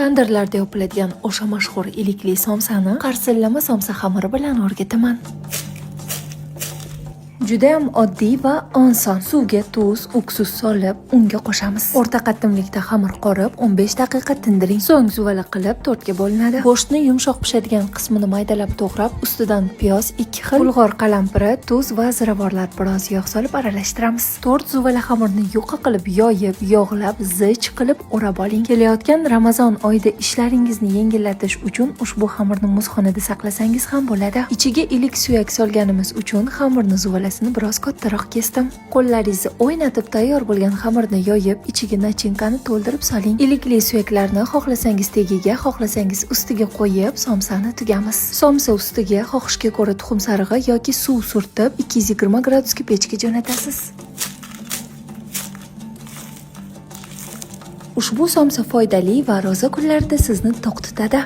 Tandirlarda yopiladigan o'sha mashhur ilikli somsani qarsillama somsa xamiri bilan o'rgataman. Judayam oddiy va oson. Suvga tuz, uksus solib, unga qo'shamiz. O'rta qattimlikda xamir qorib, 15 daqiqa tindiring. So'ng zuvala qilib 4 ga bo'linadi. Go'shtni yumshoq pishadigan qismini maydalab to'g'rab, ustidan piyoz, 2 xil bulg'or qalampiri, tuz va ziravorlar, biroz yog' solib aralashtiramiz. 4 zuvala xamirni yuqa qilib yoyib, yog'lab, zich qilib o'rab oling. Kelayotgan Ramazon oyida ishlaringizni yengillatish uchun ushbu xamirni muzxonada saqlasangiz ham bo'ladi. Ichiga ilik suyak solganimiz uchun xamirni zuvalasini biroz kattaroq kesdim. Qo'llaringizni o'ynatib tayyor bo'lgan xamirni yoyib, ichiga nachinkani to'ldirib soling. Ilikli suyaklarni xohlasangiz tagiga, xohlasangiz ustiga qo'yib, somsani tugamiz. Somsa ustiga xohishga ko'ra tuxum sarig'i yoki suv surtib, 220 gradusga pechga jo'natasiz. Ushbu somsa foydali va ro'za kunlarida sizni to'q tutadi.